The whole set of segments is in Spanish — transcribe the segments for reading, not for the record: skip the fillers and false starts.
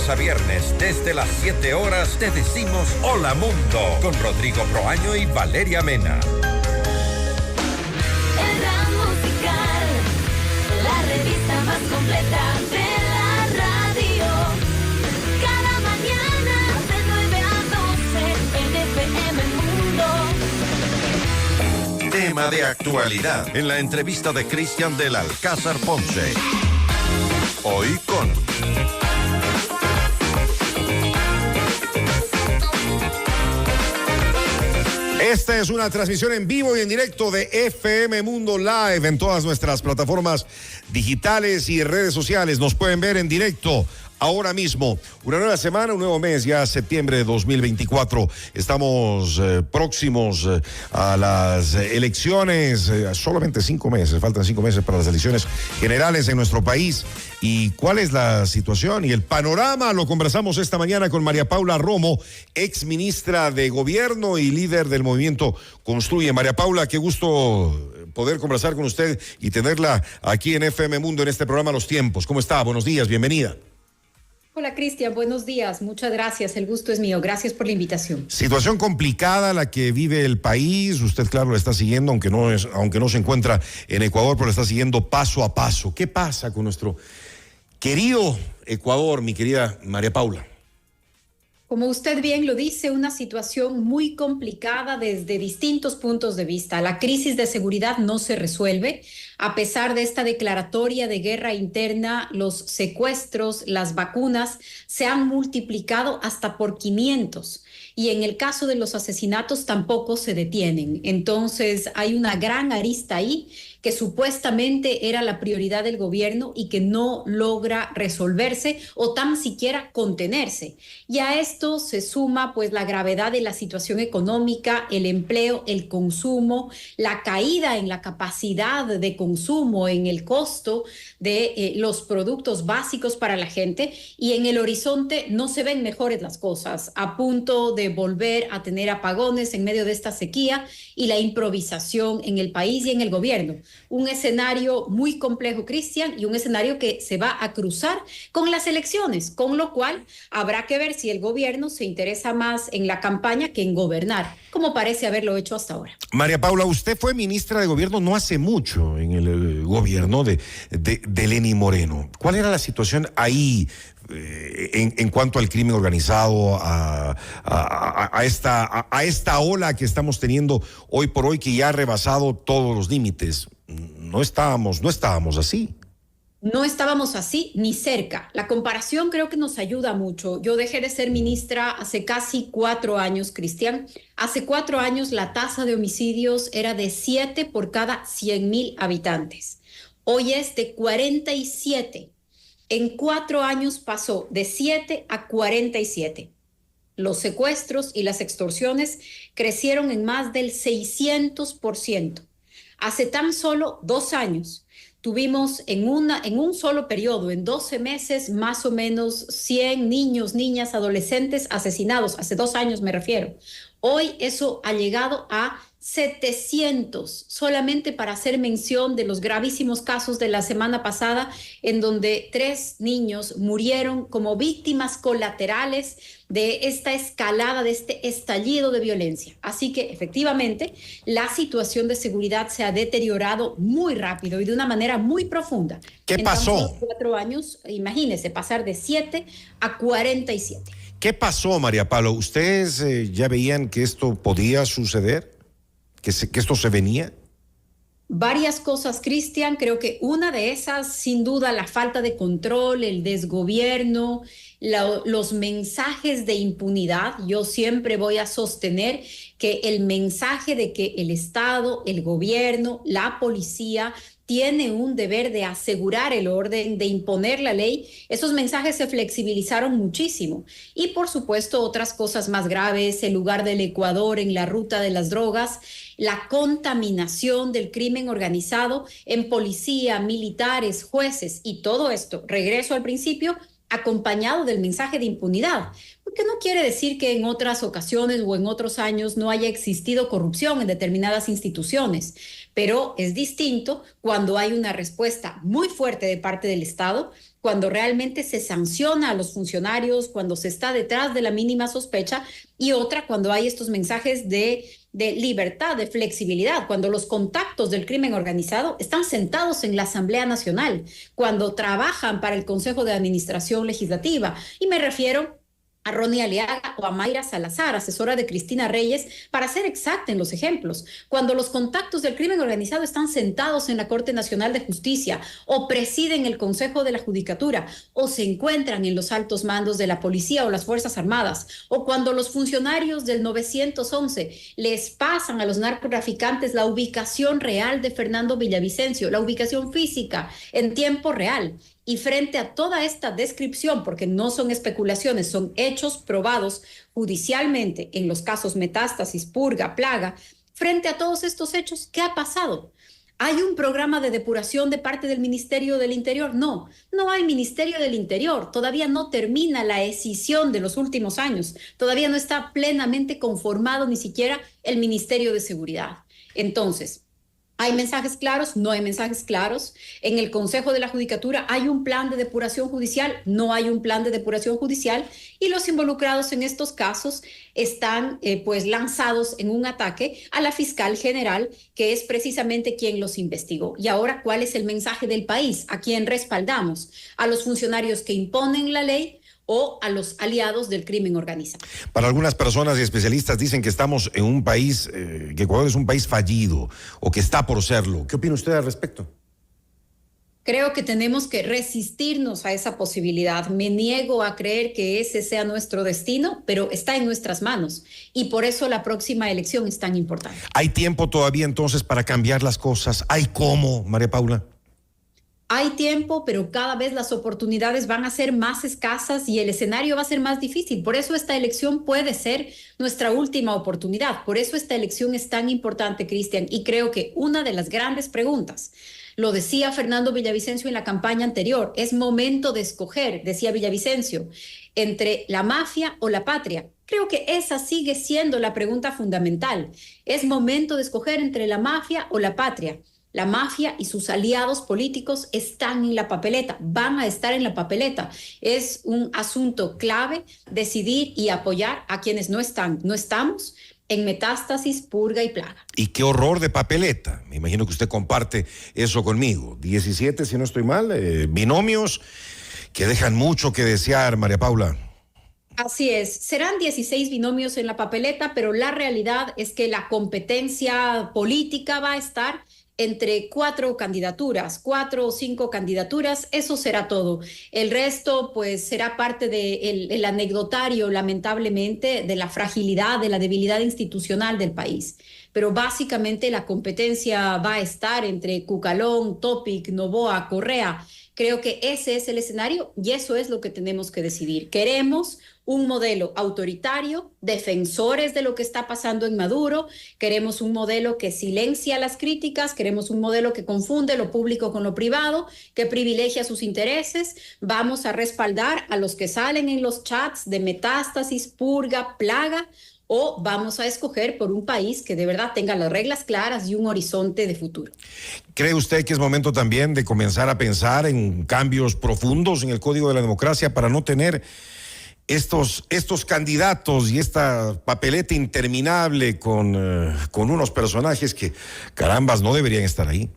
a viernes, desde las 7 horas, te decimos Hola Mundo, con Rodrigo Proaño y Valeria Mena. La revista más completa de la radio. Cada mañana de 9 a 12 en FM Mundo. Tema de actualidad en la entrevista de Cristian del Alcázar Ponce. Hoy con... Esta es una transmisión en vivo y en directo de FM Mundo Live en todas nuestras plataformas digitales y redes sociales. Nos pueden ver en directo ahora mismo. Una nueva semana, un nuevo mes, ya septiembre de 2024. Estamos próximos a las elecciones. Solamente 5 meses, faltan 5 meses para las elecciones generales en nuestro país. ¿Y cuál es la situación y el panorama? Lo conversamos esta mañana con María Paula Romo, ex ministra de Gobierno y líder del movimiento Construye. María Paula, qué gusto poder conversar con usted y tenerla aquí en FM Mundo en este programa Los Tiempos. ¿Cómo está? Buenos días, bienvenida. Hola Cristian, buenos días, muchas gracias, el gusto es mío, gracias por la invitación. Situación complicada la que vive el país, usted claro la está siguiendo, aunque no se encuentra en Ecuador, pero la está siguiendo paso a paso. ¿Qué pasa con nuestro querido Ecuador, mi querida María Paula? Como usted bien lo dice, una situación muy complicada desde distintos puntos de vista. La crisis de seguridad no se resuelve. A pesar de esta declaratoria de guerra interna, los secuestros, las vacunas se han multiplicado hasta por 500. Y en el caso de los asesinatos tampoco se detienen. Entonces hay una gran arista ahí que supuestamente era la prioridad del gobierno y que no logra resolverse o tan siquiera contenerse. Y a esto se suma pues la gravedad de la situación económica, el empleo, el consumo, la caída en la capacidad de consumo, en el costo de los productos básicos para la gente, y en el horizonte no se ven mejores las cosas, a punto de volver a tener apagones en medio de esta sequía y la improvisación en el país y en el gobierno. Un escenario muy complejo, Cristian, y un escenario que se va a cruzar con las elecciones, con lo cual habrá que ver si el gobierno se interesa más en la campaña que en gobernar, como parece haberlo hecho hasta ahora. María Paula, usted fue ministra de Gobierno no hace mucho en el gobierno de Lenín Moreno. ¿Cuál era la situación ahí en cuanto al crimen organizado, a esta ola que estamos teniendo hoy por hoy, que ya ha rebasado todos los límites? No estábamos así. No estábamos así ni cerca. La comparación creo que nos ayuda mucho. Yo dejé de ser ministra hace casi 4 años, Cristian. Hace 4 años la tasa de homicidios era de 7 por cada 100,000 habitantes. Hoy es de 47. En 4 años pasó de 7 a 47. Los secuestros y las extorsiones crecieron en más del 600%. Hace tan solo 2 años tuvimos en un solo periodo, en 12 meses, más o menos 100 niños, niñas, adolescentes asesinados. Hace 2 años me refiero. Hoy eso ha llegado a 700, solamente para hacer mención de los gravísimos casos de la semana pasada, en donde 3 niños murieron como víctimas colaterales de esta escalada, de este estallido de violencia. Así que efectivamente la situación de seguridad se ha deteriorado muy rápido y de una manera muy profunda. ¿Qué pasó? En 4 años, imagínese, pasar de 7 a 47. ¿Qué pasó, María Paula? ¿Ustedes ya veían que esto podía suceder? ¿Que esto se venía? Varias cosas, Cristian. Creo que una de esas, sin duda, la falta de control, el desgobierno, los mensajes de impunidad. Yo siempre voy a sostener que el mensaje de que el Estado, el gobierno, la policía tiene un deber de asegurar el orden, de imponer la ley, esos mensajes se flexibilizaron muchísimo. Y por supuesto otras cosas más graves, el lugar del Ecuador en la ruta de las drogas, la contaminación del crimen organizado en policía, militares, jueces, y todo esto, regreso al principio, acompañado del mensaje de impunidad, porque no quiere decir que en otras ocasiones o en otros años no haya existido corrupción en determinadas instituciones, pero es distinto cuando hay una respuesta muy fuerte de parte del Estado cuando realmente se sanciona a los funcionarios, cuando se está detrás de la mínima sospecha, y otra cuando hay estos mensajes de libertad, de flexibilidad, cuando los contactos del crimen organizado están sentados en la Asamblea Nacional, cuando trabajan para el Consejo de Administración Legislativa. Y me refiero a Ronnie Aliaga o a Mayra Salazar, asesora de Cristina Reyes, para ser exacta en los ejemplos. Cuando los contactos del crimen organizado están sentados en la Corte Nacional de Justicia o presiden el Consejo de la Judicatura o se encuentran en los altos mandos de la policía o las Fuerzas Armadas, o cuando los funcionarios del 911 les pasan a los narcotraficantes la ubicación real de Fernando Villavicencio, la ubicación física en tiempo real. Y frente a toda esta descripción, porque no son especulaciones, son hechos probados judicialmente en los casos Metástasis, Purga, Plaga, frente a todos estos hechos, ¿qué ha pasado? ¿Hay un programa de depuración de parte del Ministerio del Interior? No, no hay Ministerio del Interior. Todavía no termina la escisión de los últimos años. Todavía no está plenamente conformado ni siquiera el Ministerio de Seguridad. Entonces, ¿hay mensajes claros? No hay mensajes claros. En el Consejo de la Judicatura hay un plan de depuración judicial, no hay un plan de depuración judicial, y los involucrados en estos casos están pues lanzados en un ataque a la fiscal general, que es precisamente quien los investigó. Y ahora, ¿cuál es el mensaje del país? ¿A quién respaldamos? ¿A los funcionarios que imponen la ley o a los aliados del crimen organizado? Para algunas personas y especialistas dicen que estamos en un país, que Ecuador es un país fallido o que está por serlo. ¿Qué opina usted al respecto? Creo que tenemos que resistirnos a esa posibilidad. Me niego a creer que ese sea nuestro destino, pero está en nuestras manos. Y por eso la próxima elección es tan importante. ¿Hay tiempo todavía entonces para cambiar las cosas? ¿Hay cómo, María Paula? Hay tiempo, pero cada vez las oportunidades van a ser más escasas y el escenario va a ser más difícil. Por eso esta elección puede ser nuestra última oportunidad. Por eso esta elección es tan importante, Cristian. Y creo que una de las grandes preguntas, lo decía Fernando Villavicencio en la campaña anterior, es momento de escoger, decía Villavicencio, entre la mafia o la patria. Creo que esa sigue siendo la pregunta fundamental. Es momento de escoger entre la mafia o la patria. La mafia y sus aliados políticos están en la papeleta, van a estar en la papeleta. Es un asunto clave decidir y apoyar a quienes no estamos en Metástasis, Purga y Plaga. Y qué horror de papeleta. Me imagino que usted comparte eso conmigo. 17, si no estoy mal, binomios que dejan mucho que desear, María Paula. Así es, serán 16 binomios en la papeleta, pero la realidad es que la competencia política va a estar entre 4 candidaturas, 4 o 5 candidaturas, eso será todo. El resto, pues, será parte del anecdotario, lamentablemente, de la fragilidad, de la debilidad institucional del país. Pero básicamente la competencia va a estar entre Cucalón, Topic, Noboa, Correa. Creo que ese es el escenario y eso es lo que tenemos que decidir. Queremos un modelo autoritario, defensores de lo que está pasando en Maduro, queremos un modelo que silencia las críticas, queremos un modelo que confunde lo público con lo privado, que privilegia sus intereses. Vamos a respaldar a los que salen en los chats de Metástasis, Purga, Plaga, o vamos a escoger por un país que de verdad tenga las reglas claras y un horizonte de futuro. ¿Cree usted que es momento también de comenzar a pensar en cambios profundos en el Código de la Democracia para no tener estos candidatos y esta papeleta interminable con unos personajes que, carambas, no deberían estar ahí?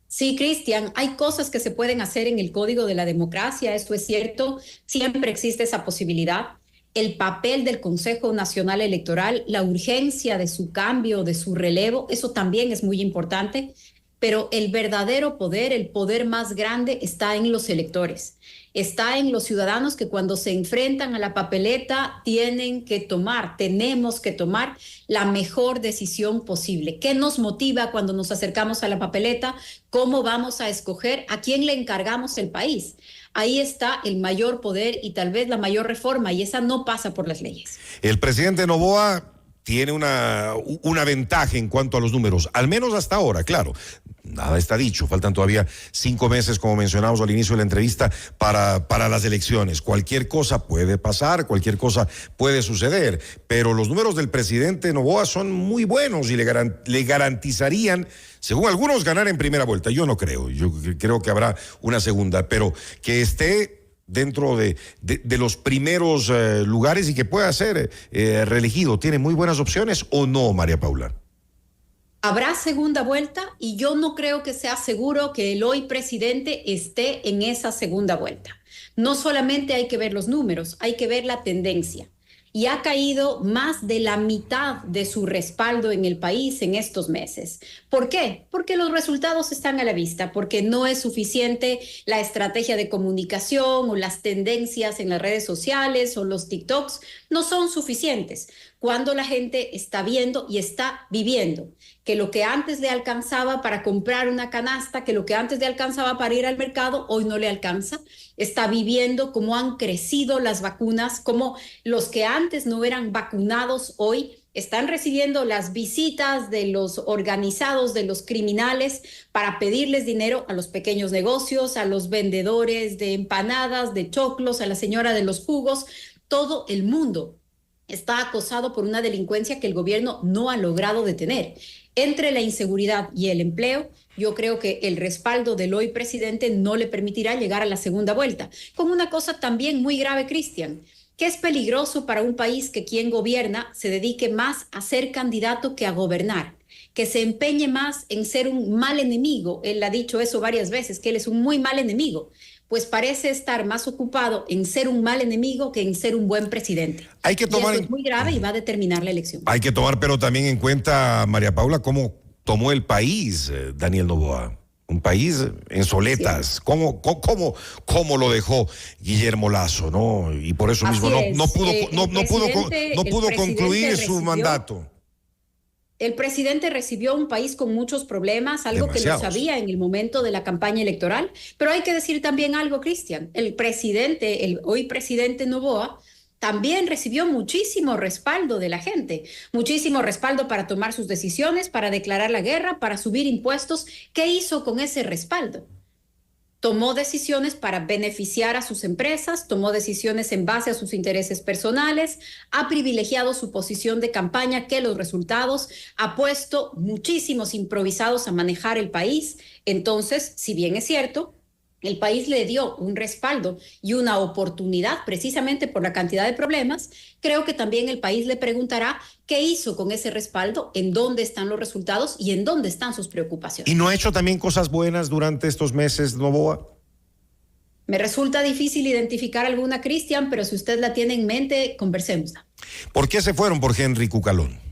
Sí, Cristian, hay cosas que se pueden hacer en el Código de la Democracia, esto es cierto, siempre existe esa posibilidad. El papel del Consejo Nacional Electoral, la urgencia de su cambio, de su relevo, eso también es muy importante, pero el verdadero poder, el poder más grande está en los electores, está en los ciudadanos que cuando se enfrentan a la papeleta tenemos que tomar la mejor decisión posible. ¿Qué nos motiva cuando nos acercamos a la papeleta? ¿Cómo vamos a escoger a quién le encargamos el país? Ahí está el mayor poder y tal vez la mayor reforma, y esa no pasa por las leyes. El presidente Noboa tiene una ventaja en cuanto a los números, al menos hasta ahora, claro. Nada está dicho, faltan todavía 5 meses, como mencionamos al inicio de la entrevista, para las elecciones. Cualquier cosa puede pasar, cualquier cosa puede suceder, pero los números del presidente Noboa son muy buenos y le garantizarían, según algunos, ganar en primera vuelta. Yo no creo, yo creo que habrá una segunda, pero que esté dentro de los primeros lugares y que pueda ser reelegido. ¿Tiene muy buenas opciones o no, María Paula? Habrá segunda vuelta y yo no creo que sea seguro que el hoy presidente esté en esa segunda vuelta. No solamente hay que ver los números, hay que ver la tendencia. Y ha caído más de la mitad de su respaldo en el país en estos meses. ¿Por qué? Porque los resultados están a la vista, porque no es suficiente la estrategia de comunicación o las tendencias en las redes sociales o los TikToks, no son suficientes. Cuando la gente está viendo y está viviendo que lo que antes le alcanzaba para comprar una canasta, que lo que antes le alcanzaba para ir al mercado, hoy no le alcanza. Está viviendo cómo han crecido las vacunas, cómo los que antes no eran vacunados hoy están recibiendo las visitas de los organizados, de los criminales, para pedirles dinero a los pequeños negocios, a los vendedores de empanadas, de choclos, a la señora de los jugos. Todo el mundo está acosado por una delincuencia que el gobierno no ha logrado detener. Entre la inseguridad y el empleo, yo creo que el respaldo del hoy presidente no le permitirá llegar a la segunda vuelta. Con una cosa también muy grave, Cristian, que es peligroso para un país que quien gobierna se dedique más a ser candidato que a gobernar, que se empeñe más en ser un mal enemigo. Él ha dicho eso varias veces, que él es un muy mal enemigo. Pues parece estar más ocupado en ser un mal enemigo que en ser un buen presidente. Hay que tomar, y eso es muy grave y va a determinar la elección. Hay que tomar, pero también en cuenta, María Paula, cómo tomó el país Daniel Noboa. Un país en soletas. Sí. ¿Cómo lo dejó Guillermo Lasso, ¿no? Y por eso mismo no pudo concluir su mandato. El presidente recibió un país con muchos problemas, algo que lo sabía en el momento de la campaña electoral, pero hay que decir también algo, Cristian. El hoy presidente Noboa, también recibió muchísimo respaldo de la gente, muchísimo respaldo para tomar sus decisiones, para declarar la guerra, para subir impuestos. ¿Qué hizo con ese respaldo? Tomó decisiones para beneficiar a sus empresas, tomó decisiones en base a sus intereses personales, ha privilegiado su posición de campaña que los resultados, ha puesto muchísimos improvisados a manejar el país. Entonces, si bien es cierto, el país le dio un respaldo y una oportunidad precisamente por la cantidad de problemas, creo que también el país le preguntará qué hizo con ese respaldo, en dónde están los resultados y en dónde están sus preocupaciones. ¿Y no ha hecho también cosas buenas durante estos meses, Noboa? Me resulta difícil identificar alguna, Cristian, pero si usted la tiene en mente, conversémosla. ¿Por qué se fueron por Henry Cucalón?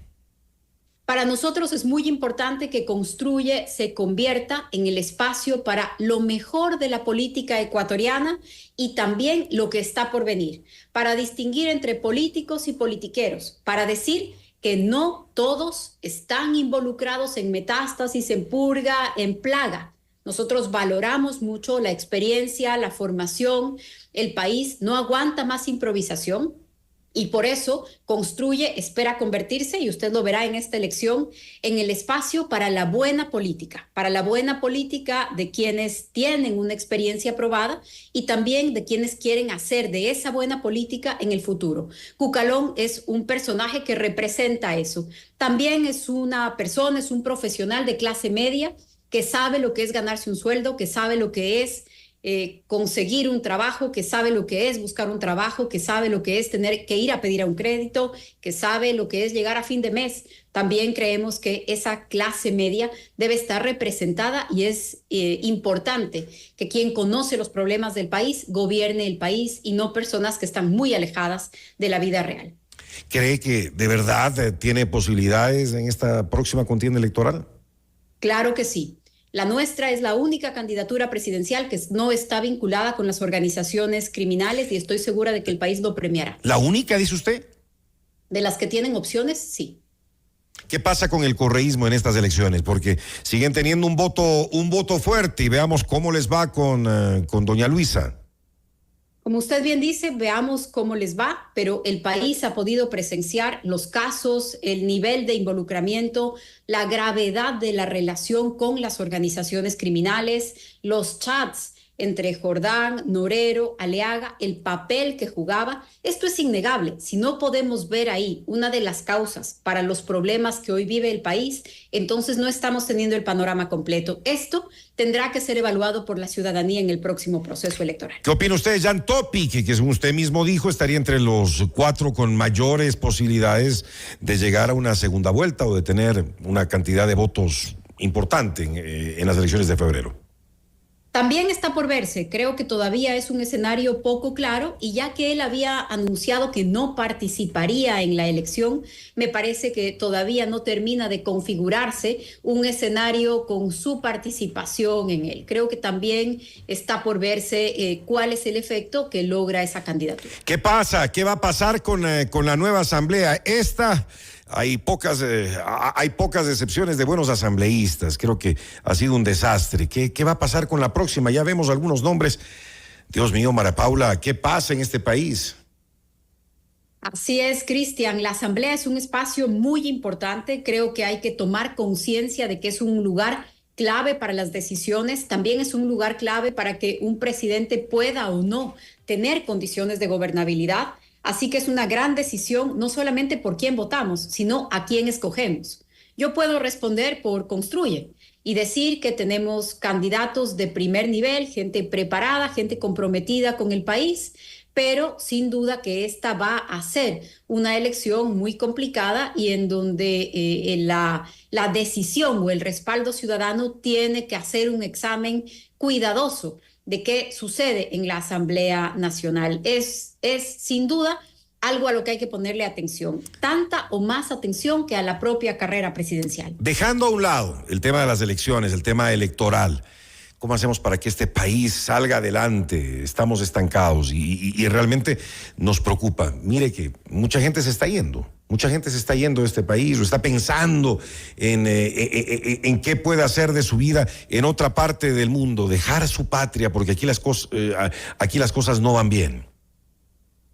Para nosotros es muy importante que Construye se convierta en el espacio para lo mejor de la política ecuatoriana y también lo que está por venir, para distinguir entre políticos y politiqueros, para decir que no todos están involucrados en metástasis, en purga, en plaga. Nosotros valoramos mucho la experiencia, la formación. El país no aguanta más improvisación. Y por eso Construye espera convertirse, y usted lo verá en esta elección, en el espacio para la buena política de quienes tienen una experiencia probada y también de quienes quieren hacer de esa buena política en el futuro. Cucalón es un personaje que representa eso. También es una persona, es un profesional de clase media que sabe lo que es ganarse un sueldo, que sabe lo que es conseguir un trabajo, que sabe lo que es buscar un trabajo, que sabe lo que es tener que ir a pedir a un crédito, que sabe lo que es llegar a fin de mes. También creemos que esa clase media debe estar representada y es importante que quien conoce los problemas del país gobierne el país y no personas que están muy alejadas de la vida real. ¿Cree que de verdad tiene posibilidades en esta próxima contienda electoral? Claro que sí. La nuestra es la única candidatura presidencial que no está vinculada con las organizaciones criminales y estoy segura de que el país lo premiará. ¿La única, dice usted? De las que tienen opciones, sí. ¿Qué pasa con el correísmo en estas elecciones? Porque siguen teniendo un voto fuerte y veamos cómo les va con doña Luisa. Como usted bien dice, veamos cómo les va, pero el país ha podido presenciar los casos, el nivel de involucramiento, la gravedad de la relación con las organizaciones criminales, los chats entre Jordán, Norero, Aliaga, el papel que jugaba. Esto es innegable. Si no podemos ver ahí una de las causas para los problemas que hoy vive el país, entonces no estamos teniendo el panorama completo. Esto tendrá que ser evaluado por la ciudadanía en el próximo proceso electoral. ¿Qué opina usted, Jan Topic, que según usted mismo dijo, estaría entre los 4 con mayores posibilidades de llegar a una segunda vuelta o de tener una cantidad de votos importante en las elecciones de febrero? También está por verse, creo que todavía es un escenario poco claro y ya que él había anunciado que no participaría en la elección, me parece que todavía no termina de configurarse un escenario con su participación en él. Creo que también está por verse cuál es el efecto que logra esa candidatura. ¿Qué pasa? ¿Qué va a pasar con la nueva asamblea? Hay pocas excepciones de buenos asambleístas. Creo que ha sido un desastre. ¿Qué va a pasar con la próxima? Ya vemos algunos nombres. Dios mío, María Paula, ¿qué pasa en este país? Así es, Cristian. La asamblea es un espacio muy importante. Creo que hay que tomar conciencia de que es un lugar clave para las decisiones. También es un lugar clave para que un presidente pueda o no tener condiciones de gobernabilidad. Así que es una gran decisión, no solamente por quién votamos, sino a quién escogemos. Yo puedo responder por Construye y decir que tenemos candidatos de primer nivel, gente preparada, gente comprometida con el país, pero sin duda que esta va a ser una elección muy complicada y en donde la decisión o el respaldo ciudadano tiene que hacer un examen cuidadoso de qué sucede en la Asamblea Nacional. Es sin duda algo a lo que hay que ponerle atención, tanta o más atención que a la propia carrera presidencial. Dejando a un lado el tema de las elecciones, el tema electoral, ¿cómo hacemos para que este país salga adelante? Estamos estancados y realmente nos preocupa. Mire que mucha gente se está yendo. Mucha gente se está yendo de este país o está pensando en qué puede hacer de su vida en otra parte del mundo, dejar su patria, porque aquí las cosas no van bien.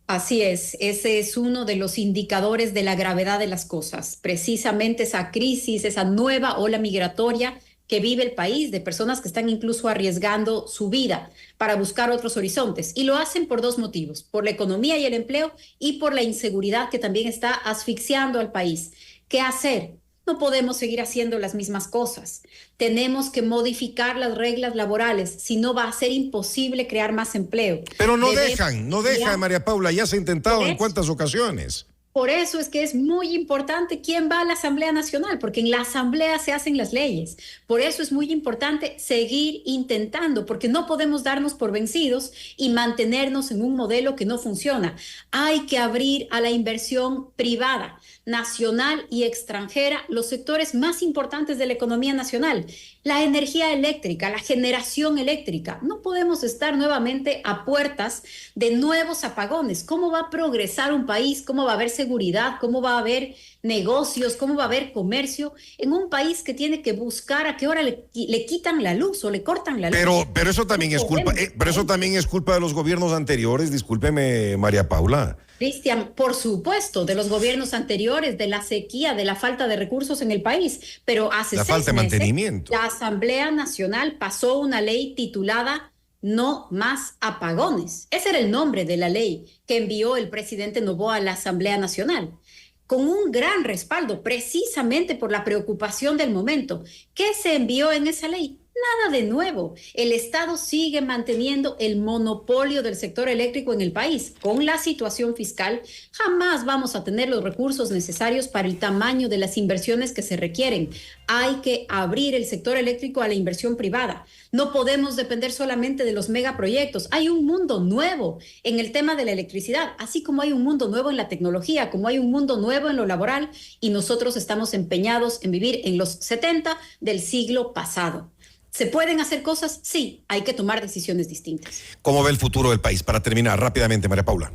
Así es, ese es uno de los indicadores de la gravedad de las cosas. Precisamente esa crisis, esa nueva ola migratoria que vive el país, de personas que están incluso arriesgando su vida para buscar otros horizontes. Y lo hacen por 2 motivos, por la economía y el empleo y por la inseguridad que también está asfixiando al país. ¿Qué hacer? No podemos seguir haciendo las mismas cosas. Tenemos que modificar las reglas laborales, si no va a ser imposible crear más empleo. Pero no dejan, María Paula, ya se ha intentado en cuántas ocasiones. Por eso es que es muy importante quién va a la Asamblea Nacional, porque en la Asamblea se hacen las leyes. Por eso es muy importante seguir intentando, porque no podemos darnos por vencidos y mantenernos en un modelo que no funciona. Hay que abrir a la inversión privada, nacional y extranjera, los sectores más importantes de la economía nacional. La energía eléctrica, la generación eléctrica. No podemos estar nuevamente a puertas de nuevos apagones. ¿Cómo va a progresar un país? ¿Cómo va a haber seguridad? ¿Cómo va a haber negocios? ¿Cómo va a haber comercio en un país que tiene que buscar a qué hora le quitan la luz o le cortan la luz? Pero eso también es culpa, de los gobiernos anteriores, discúlpeme, María Paula. Cristian, por supuesto, de los gobiernos anteriores, de la sequía, de la falta de recursos en el país, pero hace 6 meses, falta de mantenimiento. La Asamblea Nacional pasó una ley titulada No Más Apagones. Ese era el nombre de la ley que envió el presidente Noboa a la Asamblea Nacional, con un gran respaldo, precisamente por la preocupación del momento. ¿Qué se envió en esa ley? Nada de nuevo. El Estado sigue manteniendo el monopolio del sector eléctrico en el país. Con la situación fiscal, jamás vamos a tener los recursos necesarios para el tamaño de las inversiones que se requieren. Hay que abrir el sector eléctrico a la inversión privada. No podemos depender solamente de los megaproyectos. Hay un mundo nuevo en el tema de la electricidad, así como hay un mundo nuevo en la tecnología, como hay un mundo nuevo en lo laboral, y nosotros estamos empeñados en vivir en los 70 del siglo pasado. ¿Se pueden hacer cosas? Sí, hay que tomar decisiones distintas. ¿Cómo ve el futuro del país? Para terminar rápidamente, María Paula.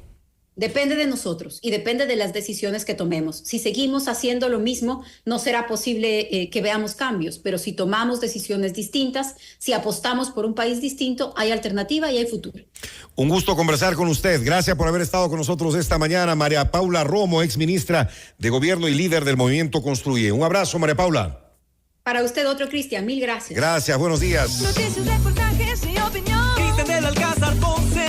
Depende de nosotros y depende de las decisiones que tomemos. Si seguimos haciendo lo mismo, no será posible que veamos cambios, pero si tomamos decisiones distintas, si apostamos por un país distinto, hay alternativa y hay futuro. Un gusto conversar con usted. Gracias por haber estado con nosotros esta mañana, María Paula Romo, exministra de Gobierno y líder del Movimiento Construye. Un abrazo, María Paula. Para usted otro, Cristian. Mil gracias. Gracias, buenos días. Noticias, reportajes y opinión. Cristian del Alcázar Ponce.